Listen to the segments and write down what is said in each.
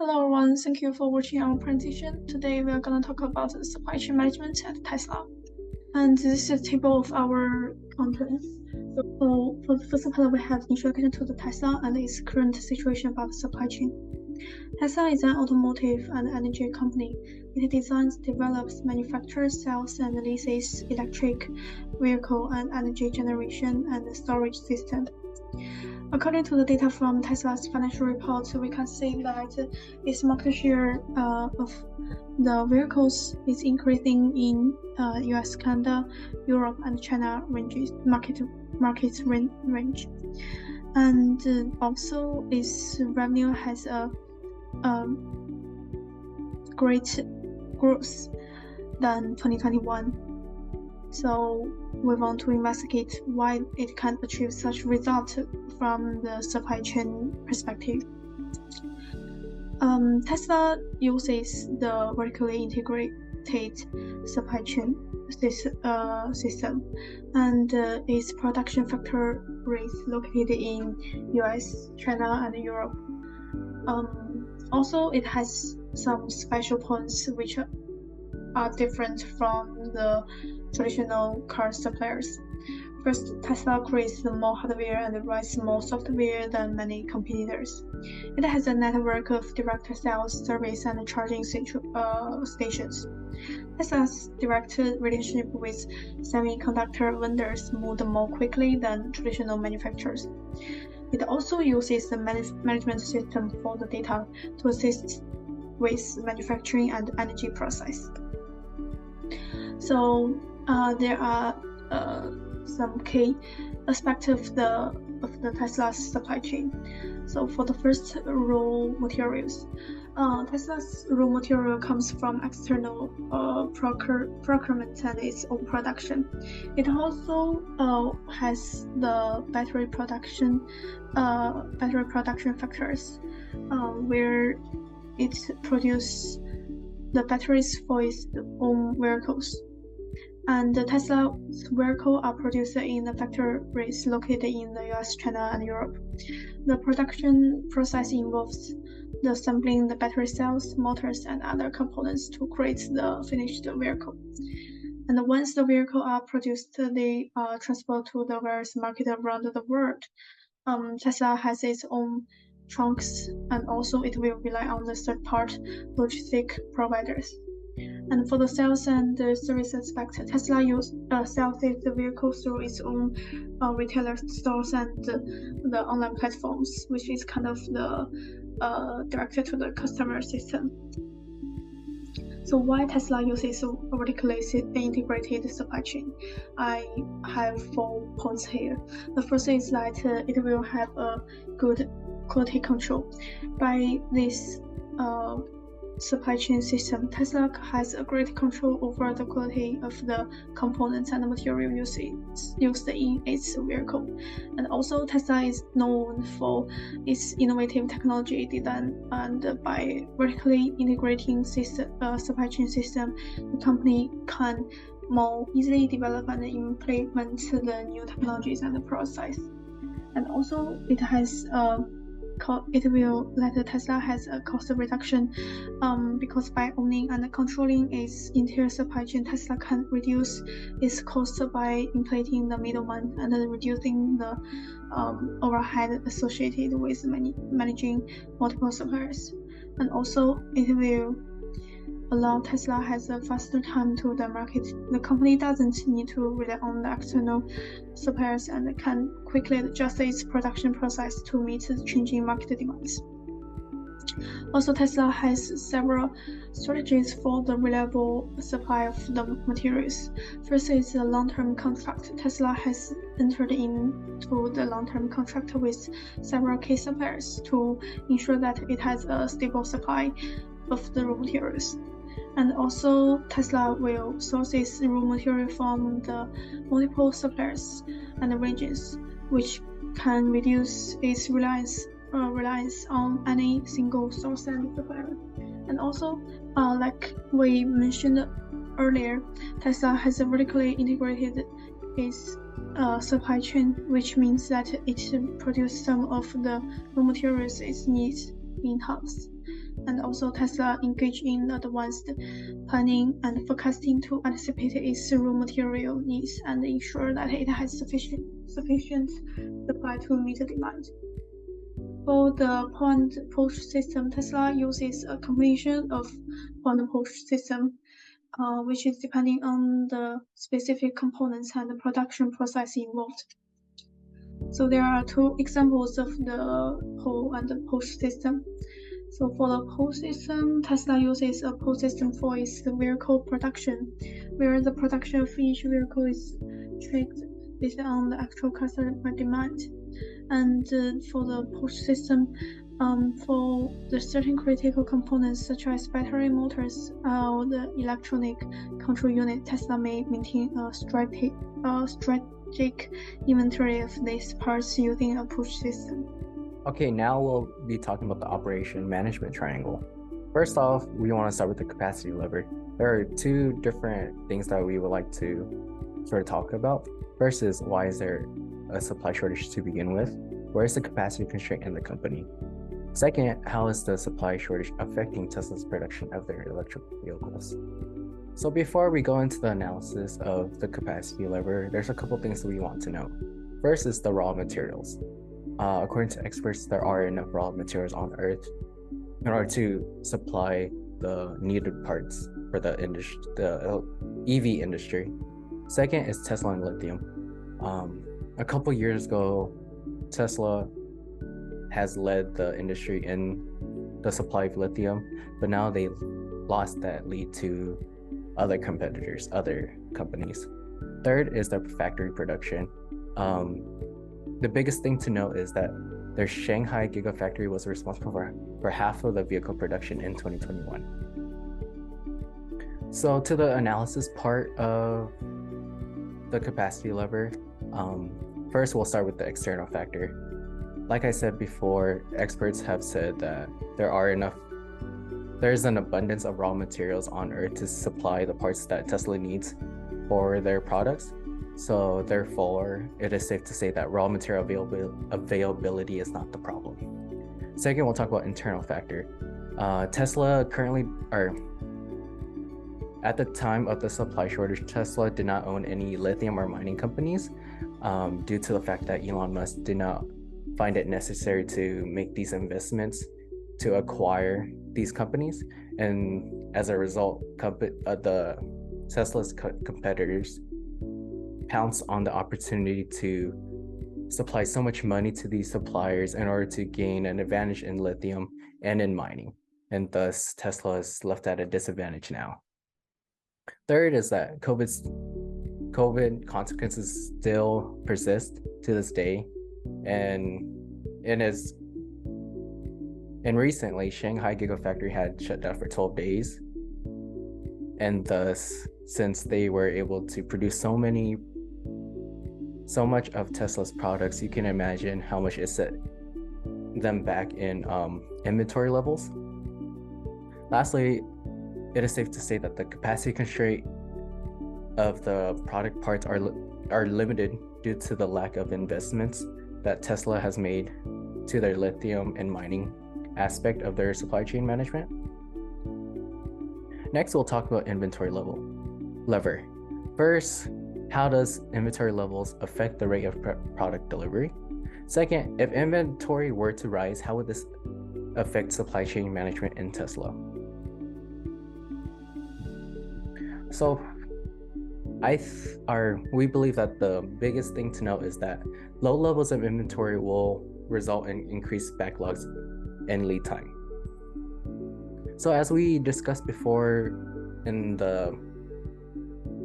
Hello everyone, thank you for watching our presentation. Today we are going to talk about the supply chain management at Tesla. And this is a table of our contents. So for the first part, we have introduction to the Tesla and its current situation about the supply chain. Tesla is an automotive and energy company. It designs, develops, manufactures, sells, and leases electric vehicle and energy generation and storage system. According to the data from Tesla's financial reports, we can see that its market share of the vehicles is increasing in US, Canada, Europe, and China market range. And also its revenue has a great growth than 2021. So we want to investigate why it can achieve such result from the supply chain perspective. Tesla uses the vertically integrated supply chain system, and its production factories located in US, China, and Europe. Also, it has some special points which are different from the traditional car suppliers. First, Tesla creates more hardware and writes more software than many competitors. It has a network of direct sales, service, and charging stations. Tesla's direct relationship with semiconductor vendors moved more quickly than traditional manufacturers. It also uses the management system for the data to assist with manufacturing and energy process. So there are some key aspects of the Tesla's supply chain. So for the first, raw materials. Tesla's raw material comes from external procurement and its own production. It also has the battery production factories, where it produces the batteries for its own vehicles. And the Tesla vehicles are produced in the factories located in the US, China, and Europe. The production process involves the assembling the battery cells, motors, and other components to create the finished vehicle. And once the vehicles are produced, they are transferred to the various markets around the world. Tesla has its own trunks, and also it will rely on the third-party logistic providers. And for the sales and the service aspect, Tesla sells its vehicles through its own retailer stores and the online platforms, which is kind of the directed to the customer system. So why Tesla uses a vertically integrated supply chain? I have 4 points here. The first is that it will have a good quality control. By this supply chain system, Tesla has a great control over the quality of the components and the material used in its vehicle. And also, Tesla is known for its innovative technology design, and by vertically integrating supply chain system, the company can more easily develop and implement the new technologies and the process. And also, Tesla has a cost reduction, because by owning and controlling its entire supply chain, Tesla can reduce its cost by inflating the middleman and reducing the overhead associated with managing multiple suppliers. And also, it will allow Tesla has a faster time to the market. The company doesn't need to rely on the external suppliers and can quickly adjust its production process to meet the changing market demands. Also, Tesla has several strategies for the reliable supply of the materials. First is the long-term contract. Tesla has entered into the long-term contract with several key suppliers to ensure that it has a stable supply of the raw materials. And also, Tesla will source its raw material from the multiple suppliers and regions, which can reduce its reliance on any single source and supplier. And also, like we mentioned earlier, Tesla has a vertically integrated its supply chain, which means that it produces some of the raw materials it needs in-house. And also Tesla engaged in advanced planning and forecasting to anticipate its raw material needs and ensure that it has sufficient supply to meet the demand. For the point-push system, Tesla uses a combination of point-push system, which is depending on the specific components and the production process involved. So there are two examples of the pull and the push system. So for the pull system, Tesla uses a pull system for its vehicle production, where the production of each vehicle is tracked based on the actual customer demand. And for the push system, for the certain critical components such as battery motors or the electronic control unit, Tesla may maintain a strategic inventory of these parts using a push system. Okay, now we'll be talking about the operation management triangle. First off, we want to start with the capacity lever. There are two different things that we would like to sort of talk about. First is, why is there a supply shortage to begin with? Where is the capacity constraint in the company? Second, how is the supply shortage affecting Tesla's production of their electric vehicles? So before we go into the analysis of the capacity lever, there's a couple things that we want to know. First is the raw materials. According to experts, there are enough raw materials on Earth in order to supply the needed parts for the EV industry. Second is Tesla and lithium. A couple years ago, Tesla has led the industry in the supply of lithium, but now they lost that lead to other competitors, other companies. Third is their factory production. The biggest thing to note is that their Shanghai Gigafactory was responsible for half of the vehicle production in 2021. So to the analysis part of the capacity lever, first we'll start with the external factor. Like I said before, experts have said that there's an abundance of raw materials on Earth to supply the parts that Tesla needs for their products. So therefore, it is safe to say that raw material availability is not the problem. Second, we'll talk about internal factor. Tesla currently, or at the time of the supply shortage, Tesla did not own any lithium or mining companies due to the fact that Elon Musk did not find it necessary to make these investments to acquire these companies. And as a result, Tesla's competitors pounce on the opportunity to supply so much money to these suppliers in order to gain an advantage in lithium and in mining. And thus, Tesla is left at a disadvantage now. Third is that COVID consequences still persist to this day. And recently, Shanghai Gigafactory had shut down for 12 days. And thus, since they were able to produce so much of Tesla's products, you can imagine how much it set them back in inventory levels. Lastly, it is safe to say that the capacity constraint of the product parts are limited due to the lack of investments that Tesla has made to their lithium and mining aspect of their supply chain management. Next, we'll talk about inventory lever. First, how does inventory levels affect the rate of product delivery? Second, if inventory were to rise, how would this affect supply chain management in Tesla? So we believe that the biggest thing to note is that low levels of inventory will result in increased backlogs and lead time. So as we discussed before in the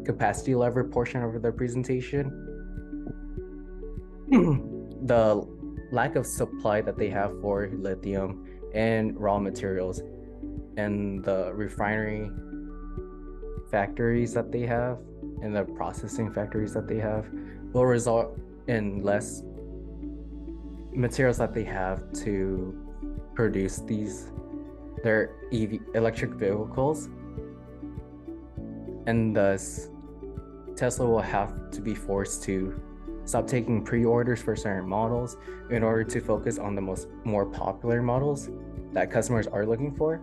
capacity lever portion of the presentation, the lack of supply that they have for lithium and raw materials and the refinery factories that they have and the processing factories that they have will result in less materials that they have to produce their EV electric vehicles, and thus Tesla will have to be forced to stop taking pre-orders for certain models in order to focus on the more popular models that customers are looking for,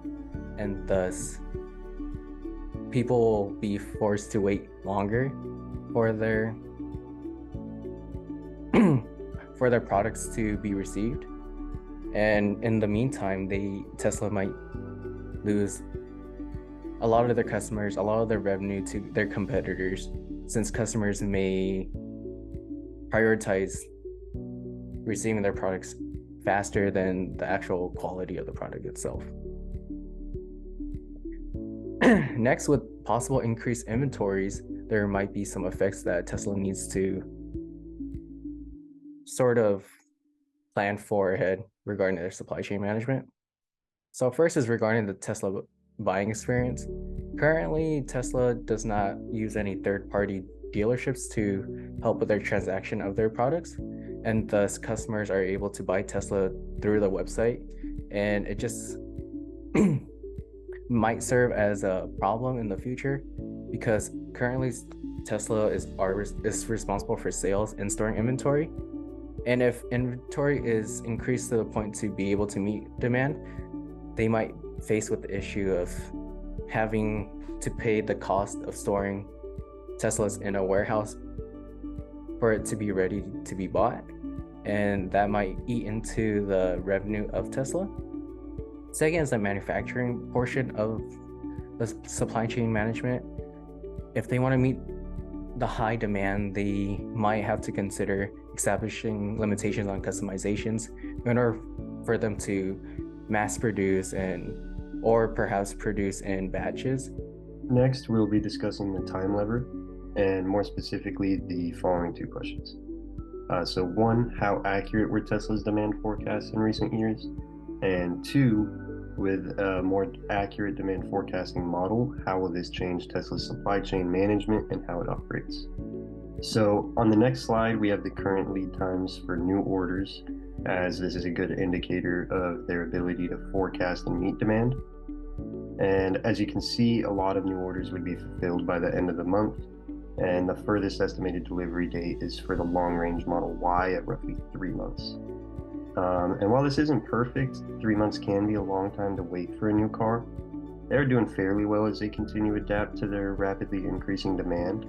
and thus people will be forced to wait longer for their for their products to be received. And in the meantime, Tesla might lose a lot of their customers, a lot of their revenue to their competitors, since customers may prioritize receiving their products faster than the actual quality of the product itself. Next, with possible increased inventories, there might be some effects that Tesla needs to sort of plan for ahead regarding their supply chain management. So first is regarding the Tesla buying experience. Currently, Tesla does not use any third-party dealerships to help with their transaction of their products, and thus customers are able to buy Tesla through the website, and it just might serve as a problem in the future, because currently Tesla is responsible for sales and storing inventory, and if inventory is increased to the point to be able to meet demand, they might face with the issue of having to pay the cost of storing Teslas in a warehouse for it to be ready to be bought, and that might eat into the revenue of Tesla. Second is the manufacturing portion of the supply chain management. If they want to meet the high demand, they might have to consider establishing limitations on customizations in order for them to mass produce or perhaps produce in batches. Next, we'll be discussing the time lever, and more specifically, the following two questions. So one, how accurate were Tesla's demand forecasts in recent years? And two, with a more accurate demand forecasting model, how will this change Tesla's supply chain management and how it operates? So on the next slide, we have the current lead times for new orders, as this is a good indicator of their ability to forecast and meet demand. And as you can see, a lot of new orders would be fulfilled by the end of the month, and the furthest estimated delivery date is for the long-range Model Y at roughly 3 months. And while this isn't perfect, 3 months can be a long time to wait for a new car. They're doing fairly well as they continue to adapt to their rapidly increasing demand.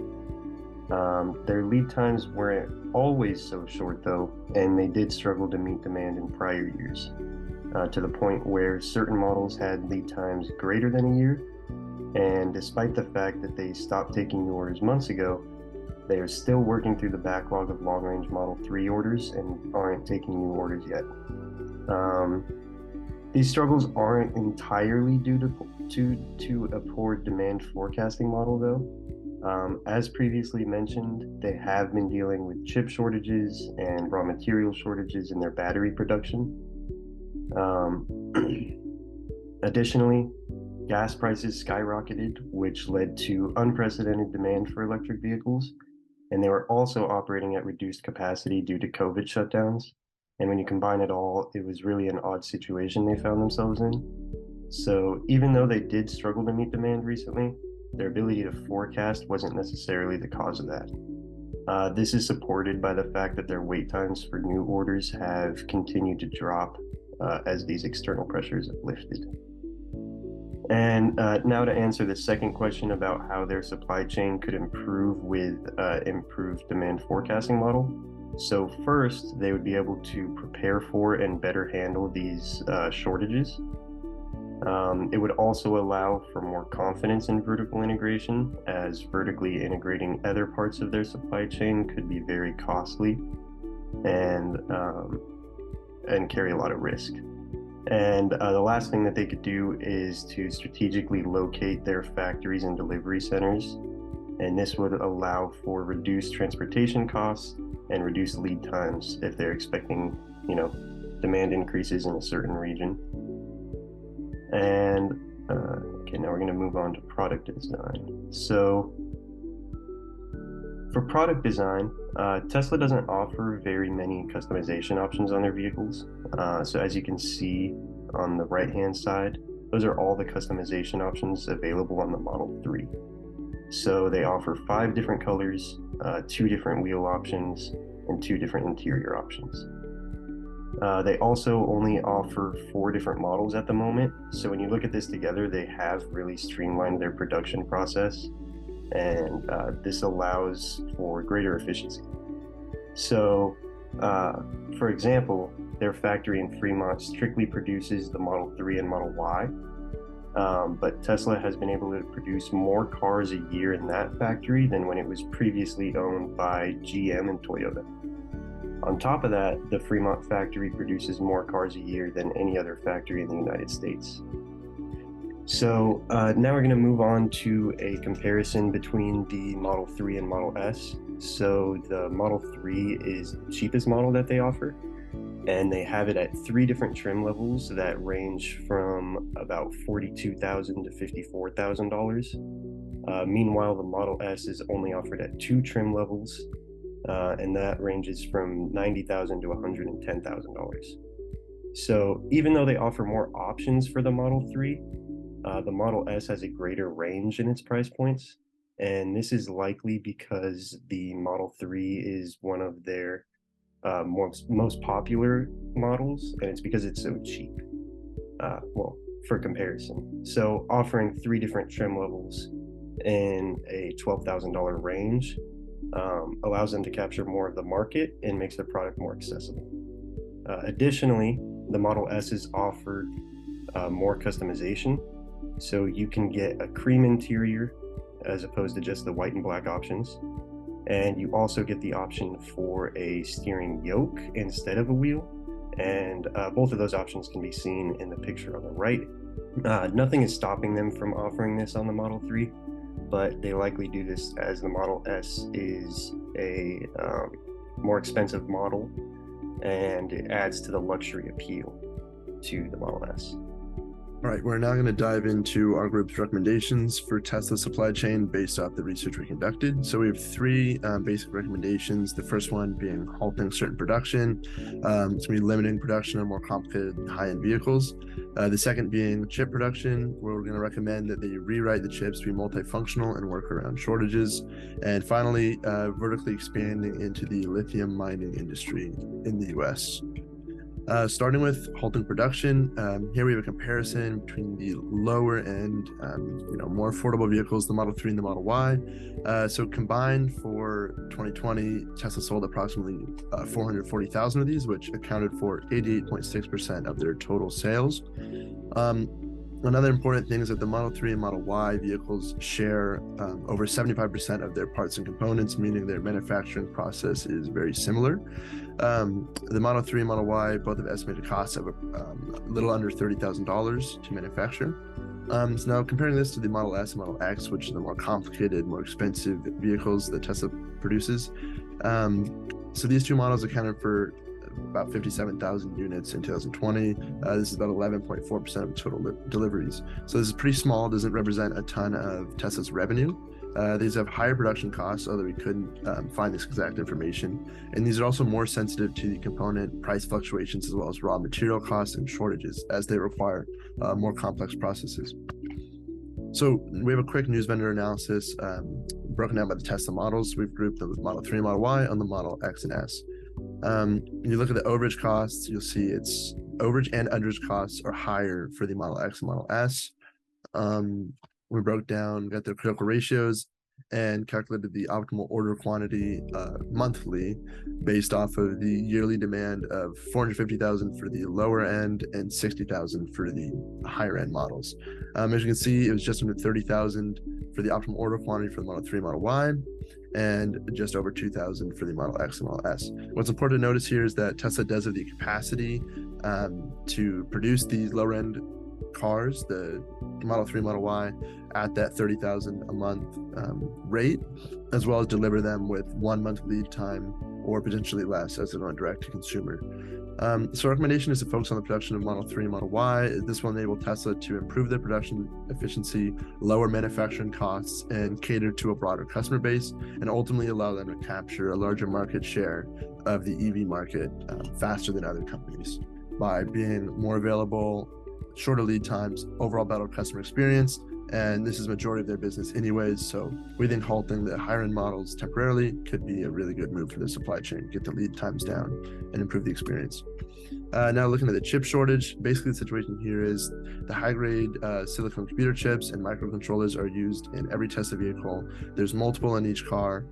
Their lead times weren't always so short though, and they did struggle to meet demand in prior years, to the point where certain models had lead times greater than a year. And despite the fact that they stopped taking new orders months ago, they are still working through the backlog of long-range Model 3 orders and aren't taking new orders yet. These struggles aren't entirely due to a poor demand forecasting model though. As previously mentioned, they have been dealing with chip shortages and raw material shortages in their battery production. Additionally, gas prices skyrocketed, which led to unprecedented demand for electric vehicles, and they were also operating at reduced capacity due to COVID shutdowns. And when you combine it all, it was really an odd situation they found themselves in. So even though they did struggle to meet demand recently, their ability to forecast wasn't necessarily the cause of that. This is supported by the fact that their wait times for new orders have continued to drop as these external pressures have lifted. And now to answer the second question about how their supply chain could improve with improved demand forecasting model. So first, they would be able to prepare for and better handle these shortages. It would also allow for more confidence in vertical integration, as vertically integrating other parts of their supply chain could be very costly and carry a lot of risk. And the last thing that they could do is to strategically locate their factories and delivery centers. And this would allow for reduced transportation costs and reduced lead times if they're expecting, demand increases in a certain region. And okay, now we're going to move on to product design. So for product design, Tesla doesn't offer very many customization options on their vehicles. So as you can see on the right-hand side, those are all the customization options available on the Model 3. So they offer 5 different colors, 2 different wheel options, and 2 different interior options. They also only offer 4 different models at the moment. So when you look at this together, they have really streamlined their production process, and this allows for greater efficiency. So, for example, their factory in Fremont strictly produces the Model 3 and Model Y, but Tesla has been able to produce more cars a year in that factory than when it was previously owned by GM and Toyota. On top of that, the Fremont factory produces more cars a year than any other factory in the United States. So now we're going to move on to a comparison between the Model 3 and Model S. So the Model 3 is the cheapest model that they offer, and they have it at 3 different trim levels that range from about $42,000 to $54,000. Meanwhile, the Model S is only offered at 2 trim levels, and that ranges from $90,000 to $110,000. So even though they offer more options for the Model 3, the Model S has a greater range in its price points, and this is likely because the Model 3 is one of their most popular models, and it's because it's so cheap. Well, for comparison. So offering 3 different trim levels in a $12,000 range allows them to capture more of the market and makes their product more accessible. Additionally, the Model S is offered more customization. So you can get a cream interior as opposed to just the white and black options. And you also get the option for a steering yoke instead of a wheel. And both of those options can be seen in the picture on the right. Nothing is stopping them from offering this on the Model 3, but they likely do this as the Model S is a more expensive model, and it adds to the luxury appeal to the Model S. All right, we're now going to dive into our group's recommendations for Tesla supply chain based off the research we conducted. So we have 3 basic recommendations. The first one being halting certain production. It's going to be limiting production on more complicated high-end vehicles. The second being chip production, where we're going to recommend that they rewrite the chips to be multifunctional and work around shortages. And finally, vertically expanding into the lithium mining industry in the US. Starting with halting production, here we have a comparison between the lower end, more affordable vehicles, the Model 3 and the Model Y. So combined for 2020, Tesla sold approximately 440,000 of these, which accounted for 88.6% of their total sales. Another important thing is that the Model 3 and Model Y vehicles share over 75% of their parts and components, meaning their manufacturing process is very similar. The Model 3 and Model Y both have estimated costs of a little under $30,000 to manufacture. So now comparing this to the Model S and Model X, which are the more complicated, more expensive vehicles that Tesla produces. So these 2 models accounted for about 57,000 units in 2020. This is about 11.4% of total deliveries. So this is pretty small, doesn't represent a ton of Tesla's revenue. These have higher production costs, although we couldn't find this exact information. And these are also more sensitive to the component price fluctuations as well as raw material costs and shortages, as they require more complex processes. So we have a quick news vendor analysis broken down by the Tesla models. We've grouped the Model 3 and Model Y on the Model X and S. You look at the overage costs, you'll see it's overage and underage costs are higher for the Model X and Model S. We broke down, got their critical ratios, and calculated the optimal order quantity monthly based off of the yearly demand of 450,000 for the lower end and 60,000 for the higher end models. As you can see, it was just under 30,000 for the optimal order quantity for the Model 3 and Model Y, and just over 2,000 for the Model X and Model S. What's important to notice here is that Tesla does have the capacity to produce these lower end cars, the Model 3, Model Y, at that 30,000 a month rate, as well as deliver them with 1 month lead time or potentially less as they're going direct to consumer. So our recommendation is to focus on the production of Model 3 and Model Y. This will enable Tesla to improve their production efficiency, lower manufacturing costs, and cater to a broader customer base, and ultimately allow them to capture a larger market share of the EV market faster than other companies by being more available, shorter lead times, overall better customer experience, and this is majority of their business anyways. So we think halting the higher end models temporarily could be a really good move for the supply chain, get the lead times down and improve the experience. Now looking at the chip shortage, basically the situation here is the high-grade silicon computer chips and microcontrollers are used in every Tesla vehicle. There's multiple in each car.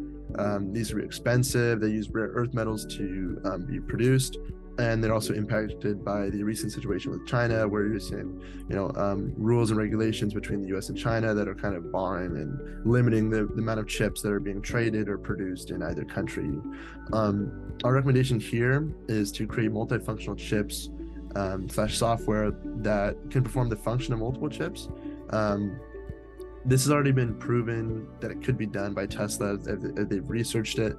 These are expensive. They use rare earth metals to be produced. And they're also impacted by the recent situation with China, where you're seeing, rules and regulations between the U.S. and China that are kind of barring and limiting the amount of chips that are being traded or produced in either country. Our recommendation here is to create multifunctional chips / software that can perform the function of multiple chips. This has already been proven that it could be done by Tesla as they've researched it.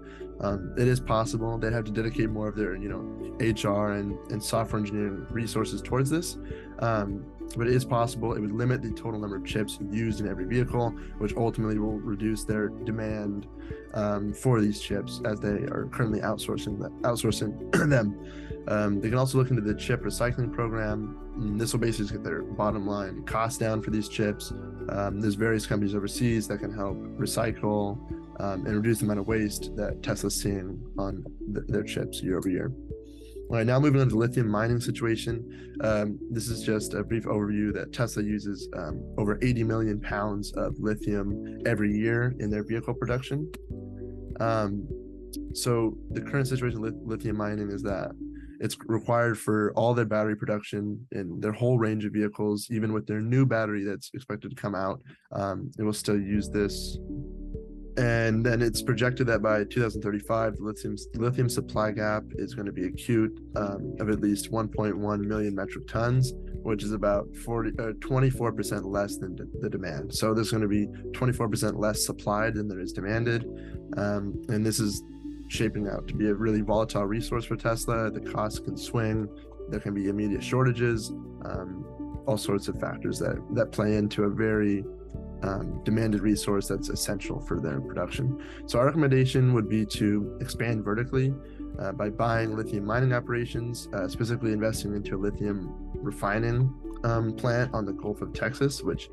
It is possible. They'd have to dedicate more of their, HR and software engineering resources towards this. But it is possible. It would limit the total number of chips used in every vehicle, which ultimately will reduce their demand for these chips as they are currently outsourcing them. They can also look into the chip recycling program. This will basically get their bottom line cost down for these chips. There's various companies overseas that can help recycle and reduce the amount of waste that Tesla's seeing on their chips year over year. All right, now moving on to the lithium mining situation. This is just a brief overview that Tesla uses over 80 million pounds of lithium every year in their vehicle production. So the current situation with lithium mining is that it's required for all their battery production in their whole range of vehicles. Even with their new battery that's expected to come out, it will still use this. And then it's projected that by 2035, the lithium supply gap is going to be acute of at least 1.1 million metric tons, which is about 24% less than the demand. So there's going to be 24% less supplied than there is demanded. And this is shaping out to be a really volatile resource for Tesla. The cost can swing. There can be immediate shortages, all sorts of factors that play into a very demanded resource that's essential for their production. So our recommendation would be to expand vertically by buying lithium mining operations, specifically investing into a lithium refining plant on the Gulf of Texas, which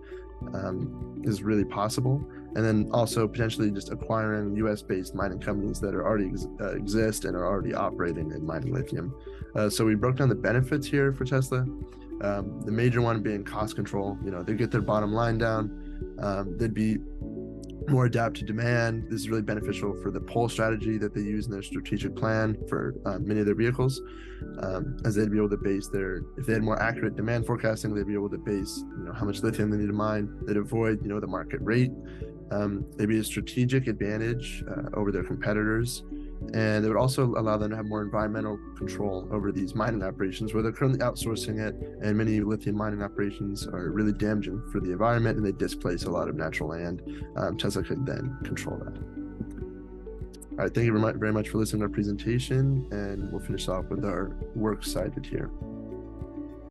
is really possible. And then also potentially just acquiring US-based mining companies that are already exist and are already operating in mining lithium. So we broke down the benefits here for Tesla. The major one being cost control. They get their bottom line down. They'd be more adapt to demand. This is really beneficial for the pull strategy that they use in their strategic plan for many of their vehicles, as they'd be able to base if they had more accurate demand forecasting, they'd be able to base, how much lithium they need to mine. They'd avoid, the market rate. They'd be a strategic advantage over their competitors. And it would also allow them to have more environmental control over these mining operations where they're currently outsourcing it, and many lithium mining operations are really damaging for the environment and they displace a lot of natural land. Tesla could then control that. All right, thank you very much for listening to our presentation, and we'll finish off with our works cited here.